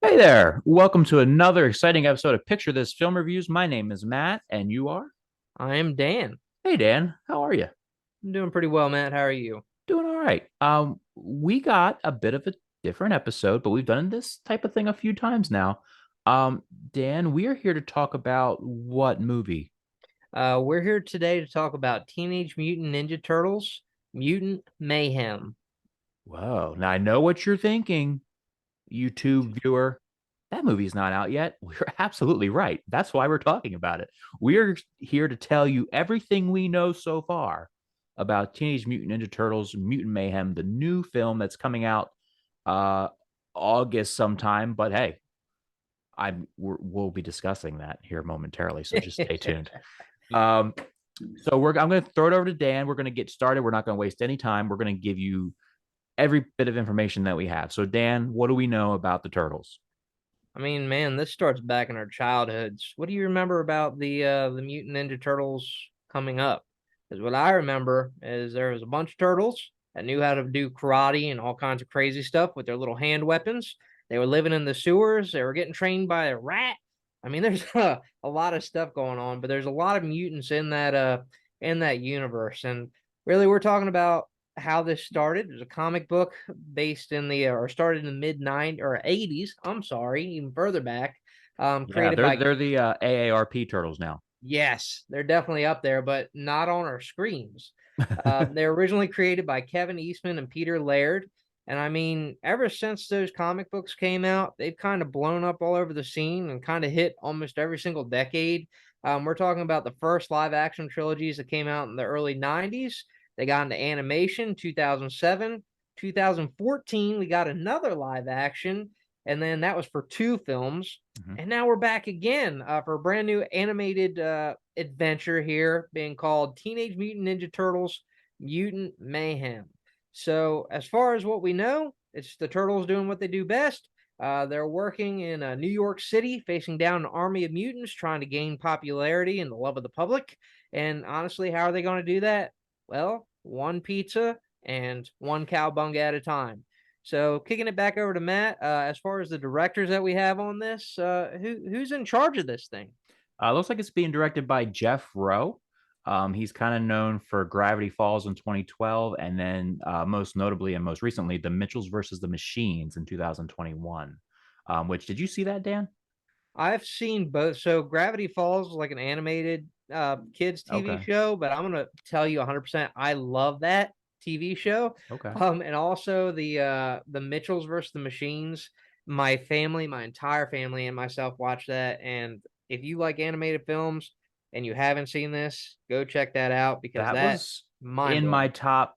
Hey there. Welcome to another exciting episode of Picture This Film Reviews. My name is Matt, and you are? I am Dan. Hey, Dan. How are you? I'm doing pretty well, Matt. How are you? Doing all right. We got a bit of a different episode, but we've done this type of thing a few times now. Um, Dan, we are here to talk about what movie? We're here today to talk about Teenage Mutant Ninja Turtles, Mutant Mayhem. Whoa. Now I know what you're thinking, YouTube viewer. That movie's not out yet. We're absolutely right. That's why we're talking about it. We're here to tell you everything we know so far about Teenage Mutant Ninja Turtles Mutant Mayhem, the new film that's coming out uh August sometime. But hey, we'll be discussing that here momentarily, so just stay tuned. Um, I'm going to throw it over to Dan. We're going to get started. We're not going to waste any time. We're going to give you every bit of information that we have. So Dan, what do we know about the Turtles? I mean, man, this starts back in our childhoods. What do you remember about the Mutant Ninja Turtles coming up? Because what I remember is there was a bunch of turtles that knew how to do karate and all kinds of crazy stuff with their little hand weapons. They were living in the sewers. They were getting trained by a rat. I mean, there's a lot of stuff going on, but there's a lot of mutants in that universe. And really, we're talking about how this started. There's a comic book based in the or started in the mid 90s or 80s. I'm sorry, even further back. Yeah, Created they're by they're the AARP Turtles now. yes, they're definitely up there, but not on our screens. They're originally created by Kevin Eastman and Peter Laird. And I mean, ever since those comic books came out, they've kind of blown up all over the scene and kind of hit almost every single decade. We're talking about the first live action trilogies that came out in the early 90s. They got into animation 2007. 2014, we got another live action, and then that was for two films. Mhm. And now we're back again for a brand new animated adventure here being called Teenage Mutant Ninja Turtles Mutant Mayhem. So, as far as what we know, it's the Turtles doing what they do best. They're working in New York City, facing down an army of mutants, trying to gain popularity and the love of the public. And honestly, how are they going to do that? Well, one pizza and one cowbunga at a time. So, kicking it back over to Matt, as far as the directors that we have on this, who's in charge of this thing? Looks like it's being directed by Jeff Rowe. He's kind of known for Gravity Falls in 2012, and then most notably and most recently, The Mitchells versus the Machines in 2021. Which did you see that, Dan? I've seen both. So Gravity Falls is like an animated kids TV Okay. show, but I'm gonna tell you 100%. I love that TV show. Okay. And also the Mitchells versus the Machines. My family, my entire family, and myself watch that. And if you like animated films and you haven't seen this, go check that out because That that was mind in my blowing.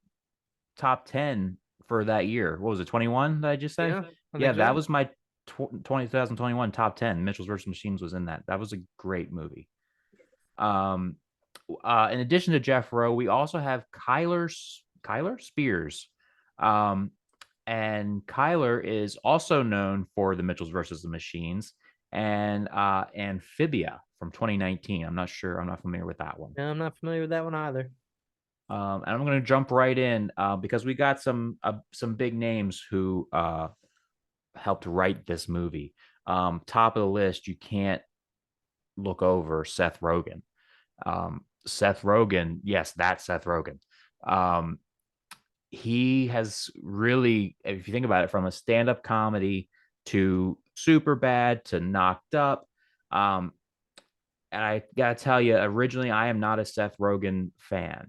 top 10 for that year. What was it, 21? Did I just say? Yeah, I Yeah, think that so. was my 2021 top 10. Mitchell's versus Machines was in that. That was a great movie. Um, in addition to Jeff Rowe, we also have Kyler Spears. Um, and Kyler is also known for the Mitchells versus the Machines and Amphibia from 2019. I'm not sure. I'm not familiar with that one. No, I'm not familiar with that one either. And I'm going to jump right in because we got some big names who helped write this movie. Top of the list, you can't look over Seth Rogen. Seth Rogen, yes, that's Seth Rogen. Um, he has really, if you think about it, from a stand-up comedy to Super Bad to Knocked Up. Um, and I gotta tell you, originally I am not a Seth Rogen fan,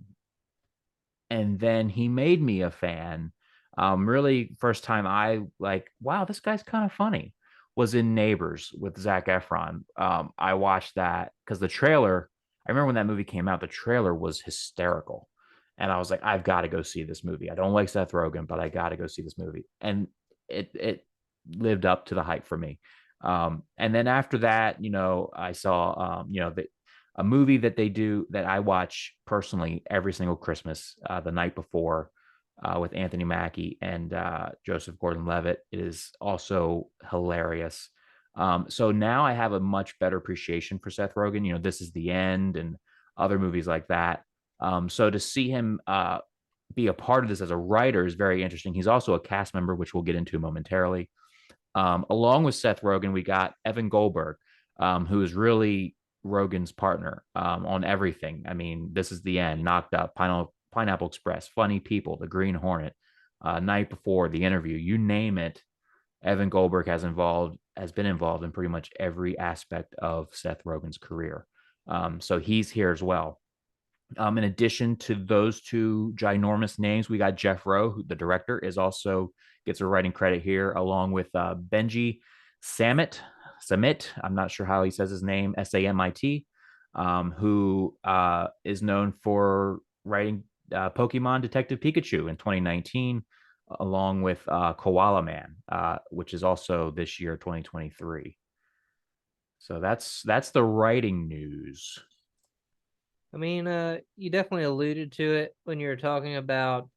and then he made me a fan. Really, first time I like, wow, this guy's kind of funny. Was in Neighbors with Zach Efron. I watched that because the trailer. I remember when that movie came out, the trailer was hysterical, and I was like, I've got to go see this movie. I don't like Seth Rogen, but I got to go see this movie, and it lived up to the hype for me. And then after that, I saw, a movie that they do that I watch personally every single Christmas, the night before, with Anthony Mackie and Joseph Gordon-Levitt. It is also hilarious. So now I have a much better appreciation for Seth Rogen. This is the end and other movies like that. So to see him be a part of this as a writer is very interesting. He's also a cast member, which we'll get into momentarily. Along with Seth Rogen, we got Evan Goldberg, who is really Rogen's partner on everything. I mean, This Is the End, Knocked Up, Pineapple Express, Funny People, The Green Hornet, Night Before, The Interview, you name it. Evan Goldberg has been involved in pretty much every aspect of Seth Rogen's career. So he's here as well. In addition to those two ginormous names, we got Jeff Rowe, who the director is also gets a writing credit here, along with Benji Samit. I'm not sure how he says his name, Samit, who is known for writing Pokemon Detective Pikachu in 2019, along with Koala Man, which is also this year, 2023. So that's the writing news. I mean, you definitely alluded to it when you were talking about,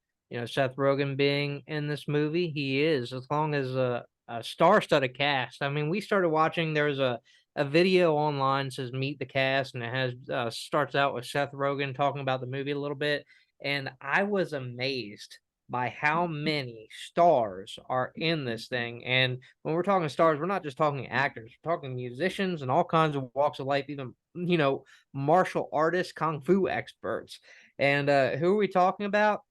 Seth Rogen being in this movie. He is, as long as a star-studded cast. I mean, we started watching. There's a video online that says "Meet the Cast," and it has starts out with Seth Rogen talking about the movie a little bit, and I was amazed by how many stars are in this thing. And when we're talking stars, we're not just talking actors; we're talking musicians and all kinds of walks of life, even martial artists, kung fu experts. And who are we talking about?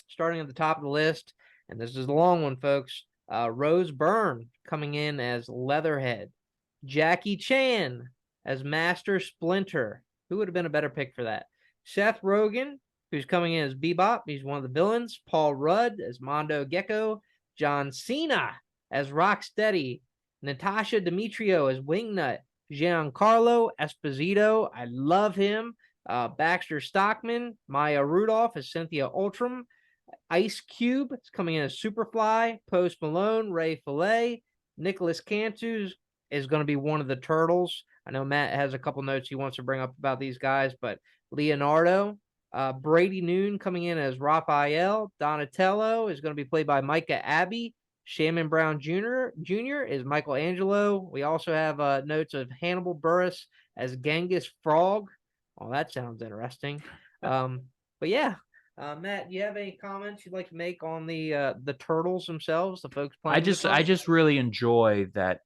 Starting at the top of the list, and this is the long one, folks. Rose Byrne coming in as Leatherhead, Jackie Chan as Master Splinter. Who would have been a better pick for that? Seth Rogen, who's coming in as Bebop. He's one of the villains. Paul Rudd as Mondo Gecko. John Cena as Rocksteady. Natasha Demetrio as Wingnut. Giancarlo Esposito, I love him. Baxter Stockman, Maya Rudolph as Cynthia Ultram. Ice Cube is coming in as Superfly. Post Malone, Ray Fillet. Nicholas Cantu is going to be one of the Turtles. I know Matt has a couple notes he wants to bring up about these guys, but Leonardo, Brady Noon coming in as Raphael. Donatello is going to be played by Micah Abbey. Shannon Brown Jr. is Michelangelo. We also have notes of Hannibal Buress as Genghis Frog. Oh, that sounds interesting. But yeah, Matt, do you have any comments you'd like to make on the turtles themselves, the folks playing the I part? just really enjoy that.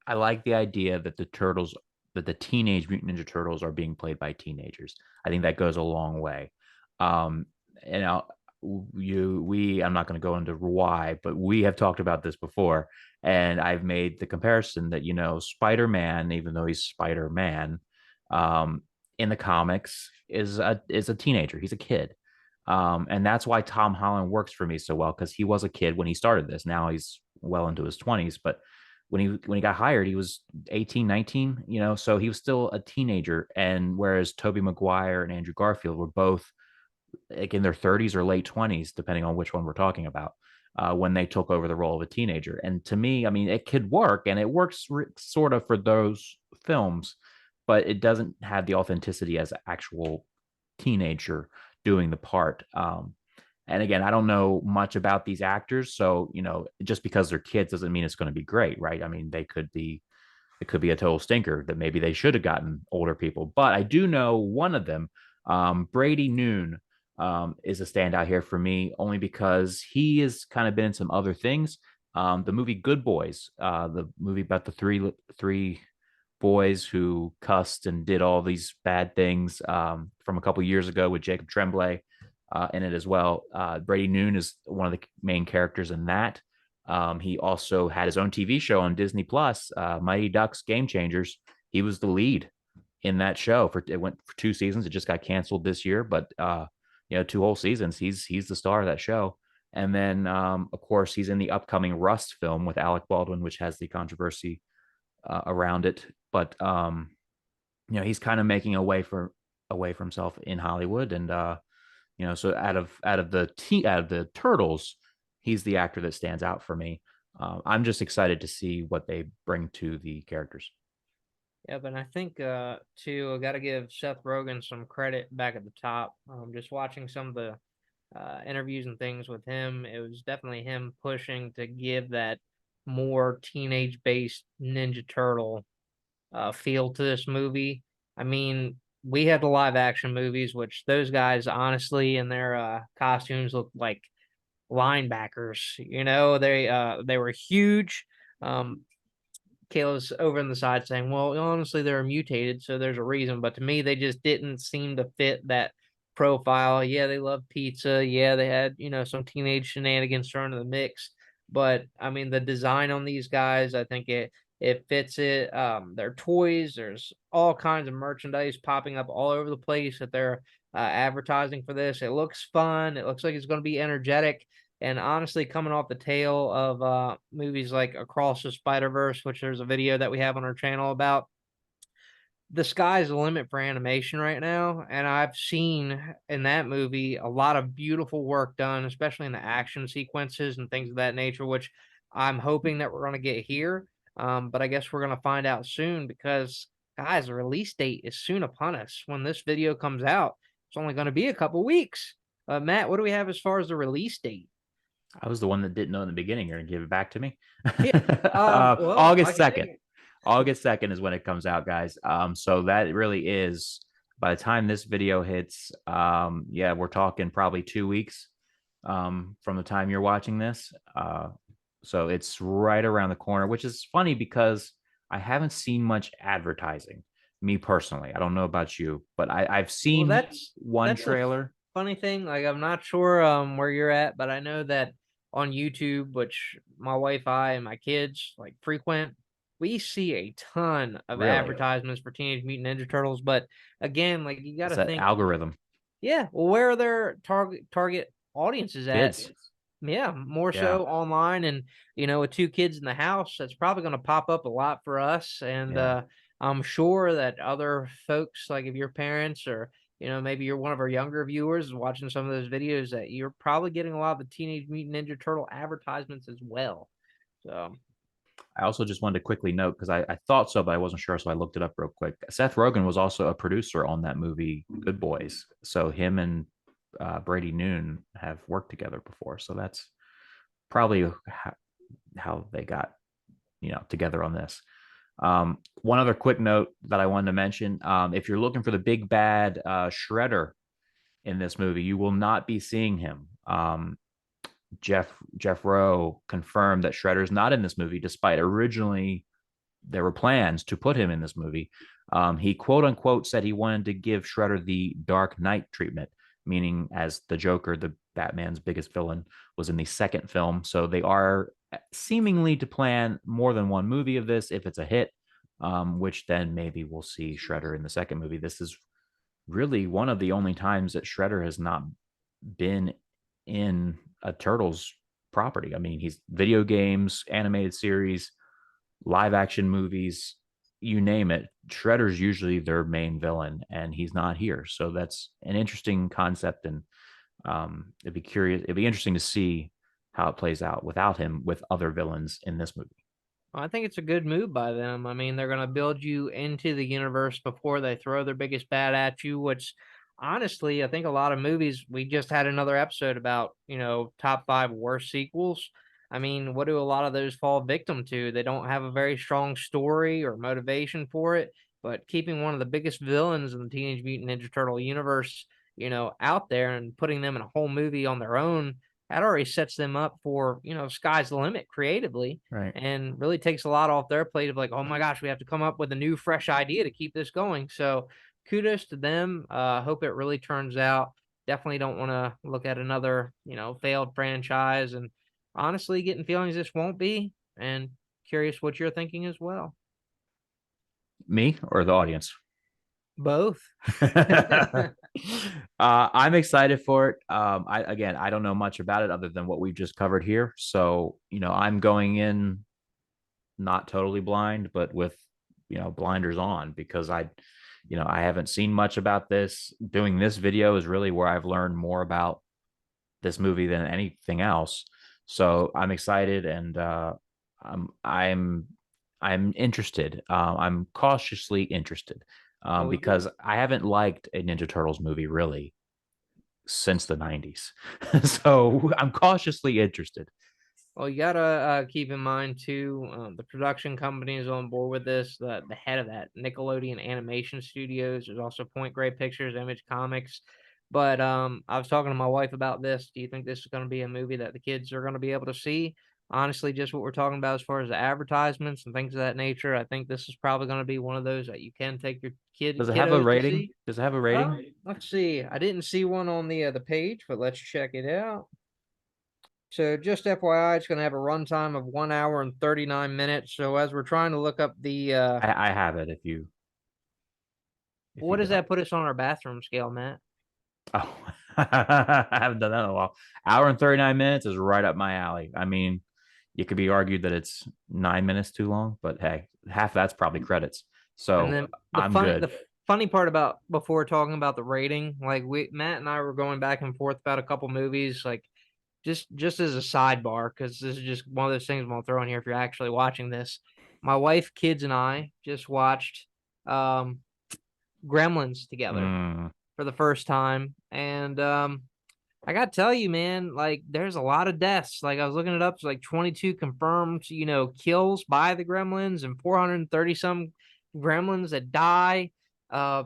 I like the idea that the Teenage Mutant Ninja Turtles are being played by teenagers. I think that goes a long way. Um, and I'm not going to go into why, but we have talked about this before, and I've made the comparison that Spider-Man, even though he's Spider-Man, um, in the comics is a teenager. He's a kid. And that's why Tom Holland works for me so well, because he was a kid when he started this. Now he's well into his 20s, but when he got hired, he was 18, 19, so he was still a teenager. And whereas Tobey Maguire and Andrew Garfield were both like in their 30s or late 20s, depending on which one we're talking about, when they took over the role of a teenager. And to me, I mean, it could work, and it works sort of for those films, but it doesn't have the authenticity as an actual teenager doing the part. And again, I don't know much about these actors, so just because they're kids doesn't mean it's going to be great, right? I mean, it could be a total stinker that maybe they should have gotten older people. But I do know one of them, Brady Noon, is a standout here for me, only because he has kind of been in some other things. The movie Good Boys, the movie about the three boys who cussed and did all these bad things, from a couple years ago with Jacob Tremblay in it as well. Brady Noon is one of the main characters in that. He also had his own TV show on Disney Plus, Mighty Ducks Game Changers. He was the lead in that show. It went for 2 seasons. It just got canceled this year, but 2 whole seasons. He's the star of that show. And then, of course, he's in the upcoming Rust film with Alec Baldwin, which has the controversy around it. But he's kind of making away for himself in Hollywood. And so out of the Turtles, he's the actor that stands out for me. I'm just excited to see what they bring to the characters. Yeah, but I think too, I got to give Seth Rogen some credit back at the top. Just watching some of the interviews and things with him, it was definitely him pushing to give that more teenage-based Ninja Turtle feel to this movie. I mean, we had the live action movies, which those guys honestly in their costumes look like linebackers. They were huge. Kayla's over on the side saying, well, honestly, they're mutated, so there's a reason. But to me, they just didn't seem to fit that profile. Yeah, they love pizza. Yeah, they had, some teenage shenanigans thrown in the mix. But I mean, the design on these guys, I think it fits it. Their toys, there's all kinds of merchandise popping up all over the place that they're advertising for this. It looks fun. It looks like it's going to be energetic. And honestly, coming off the tail of movies like Across the Spider-Verse, which there's a video that we have on our channel about, the sky's the limit for animation right now. And I've seen in that movie a lot of beautiful work done, especially in the action sequences and things of that nature, which I'm hoping that we're going to get here. But I guess we're going to find out soon because, guys, the release date is soon upon us. When this video comes out, it's only going to be a couple weeks. Matt, what do we have as far as the release date? I was the one that didn't know in the beginning. You're gonna give it back to me. Yeah. Well, I August can take 2nd. it. August 2nd is when it comes out, guys. So that really is by the time this video hits, yeah, we're talking probably 2 weeks from the time you're watching this. So it's right around the corner, which is funny because I haven't seen much advertising, me personally. I don't know about you, but I've Well, seen one that's a trailer. funny thing. Like, I'm not sure where you're at, but I know that on YouTube, which my wife, I, and my kids like frequent, we see a ton of Really? advertisements for Teenage Mutant Ninja Turtles. But again, like you got It's to that think, algorithm. yeah, well, where are their target audiences at? Kids. Yeah, more Yeah. so online, and with two kids in the house, that's probably going to pop up a lot for us. And Yeah. I'm sure that other folks, like if your parents or maybe you're one of our younger viewers watching some of those videos, that you're probably getting a lot of the Teenage Mutant Ninja Turtle advertisements as well. So, I also just wanted to quickly note because I thought so, but I wasn't sure, so I looked it up real quick. Seth Rogen was also a producer on that movie, Good Boys. So him and Brady Noon have worked together before. So that's probably how they got together on this. One other quick note that I wanted to mention: if you're looking for the big bad Shredder in this movie, you will not be seeing him. Jeff Rowe confirmed that Shredder's not in this movie, despite originally there were plans to put him in this movie. He quote unquote said he wanted to give Shredder the Dark Knight treatment, meaning as the Joker, the Batman's biggest villain, was in the second film. So they are seemingly to plan more than one movie of this if it's a hit, which then maybe we'll see Shredder in the second movie. This is really one of the only times that Shredder has not been in a Turtles property. I mean, he's video games, animated series, live action movies, you name it. Shredder's usually their main villain, and he's not here. So that's an interesting concept, and it'd be interesting to see how it plays out without him with other villains in this movie. I think it's a good move by them. I mean, they're going to build you into the universe before they throw their biggest bat at you, which honestly, I think a lot of movies, we just had another episode about, top five worst sequels. I mean, what do a lot of those fall victim to? They don't have a very strong story or motivation for it, but keeping one of the biggest villains in the Teenage Mutant Ninja Turtle universe, out there and putting them in a whole movie on their own, that already sets them up for, sky's the limit creatively, Right. and really takes a lot off their plate of like, oh my gosh, we have to come up with a new fresh idea to keep this going. So kudos to them. Hope it really turns out. Definitely don't want to look at another, failed franchise, and honestly getting feelings this won't be, and curious what you're thinking as well. Me or the audience? Both. I'm excited for it. I don't know much about it other than what we've just covered here. So, I'm going in not totally blind, but with, blinders on because I haven't seen much about this. Doing this video is really where I've learned more about this movie than anything else. So I'm excited and I'm I'm I'm interested. I'm cautiously interested well, because I haven't liked a Ninja Turtles movie really since the 90s. So I'm cautiously interested. Well, you gotta keep in mind too, the production company is on board with this. The head of that Nickelodeon Animation Studios. There's also Point Grey Pictures, Image Comics. But I was talking to my wife about this. Do you think this is going to be a movie that the kids are going to be able to see? honestly, just what we're talking about as far as the advertisements and things of that nature, I think this is probably going to be one of those that you can take your Does it have a kiddos to rating? see. Does it have a rating? Let's see. I didn't see one on the page, but let's check it out. So just FYI, it's going to have a runtime of 1 hour and 39 minutes. So as we're trying to look up the I have it. If what you does don't. that put us on our bathroom scale, Matt? Oh, I haven't done that in a while. Hour and 39 minutes is right up my alley. I mean, it could be argued that it's 9 minutes too long, but hey, half that's probably credits. And So then I'm good. the funny part about before talking about the rating, like we Matt and I were going back and forth about a couple movies, like just as a sidebar, because this is just one of those things I'm gonna throw in here if you're actually watching this. My wife, kids, and I just watched um Gremlins together Mm, for the first time. And I gotta tell you, man, like there's a lot of deaths. Like I was looking it up, it's like 22 confirmed, kills by the gremlins and 430 some gremlins that die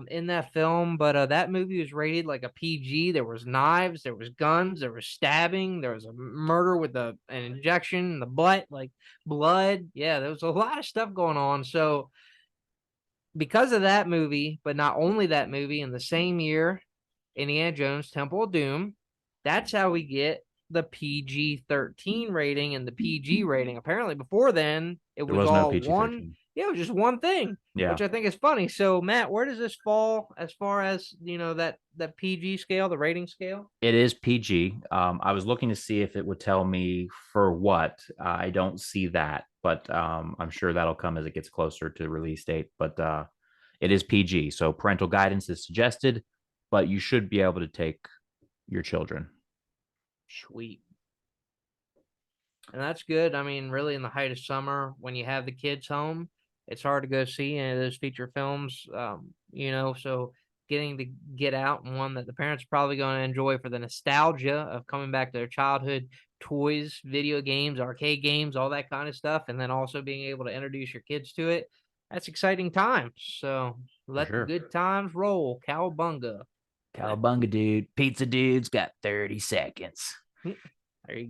in that film. But that movie was rated like a PG. There was knives, there was guns, there was stabbing, there was a murder with an injection in the butt, like blood. Yeah, there was a lot of stuff going on. So because of that movie, but not only that movie, in the same year, Indiana Jones Temple of Doom, that's how we get the PG-13 rating and the PG rating. Apparently, before then, it there was was no all one. PG-13. Yeah, it was just one thing, Yeah, which I think is funny. So, Matt, where does this fall as far as that PG scale, the rating scale? it is PG. I was looking to see if it would tell me for what. I don't see that, but I'm sure that'll come as it gets closer to release date. But it is PG, so parental guidance is suggested, but you should be able to take your children. Sweet. And that's good. I mean, really, in the height of summer, when you have the kids home, it's hard to go see any of those feature films. So getting to get out and one that the parents are probably going to enjoy for the nostalgia of coming back to their childhood toys, video games, arcade games, all that kind of stuff, and then also being able to introduce your kids to it. That's exciting times. So For let the sure. good times roll. Cowabunga. Cowabunga, dude. Pizza dude's got 30 seconds. There you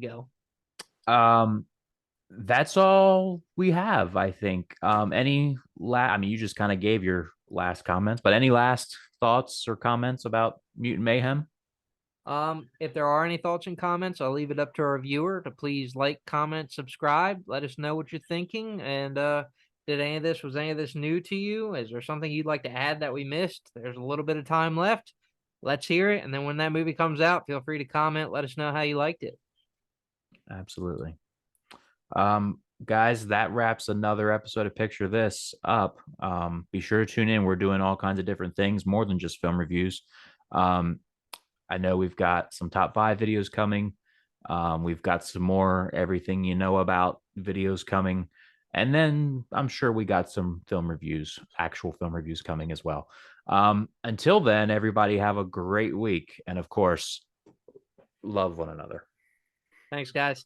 go. Um, that's all we have, I think. I mean, you just kind of gave your last comments, but any last thoughts or comments about Mutant Mayhem? If there are any thoughts and comments, I'll leave it up to our viewer to please like, comment, subscribe. Let us know what you're thinking. And was any of this new to you? Is there something you'd like to add that we missed? There's a little bit of time left. Let's hear it. And then when that movie comes out, feel free to comment. Let us know how you liked it. Absolutely. Guys, that wraps another episode of Picture This up. Be sure to tune in. We're doing all kinds of different things, more than just film reviews. Um, I know we've got some top 5 videos coming. We've got some more everything you know about videos coming. And then I'm sure we got some film reviews, actual film reviews coming as well. Until then, everybody have a great week. And of course, love one another. Thanks, guys.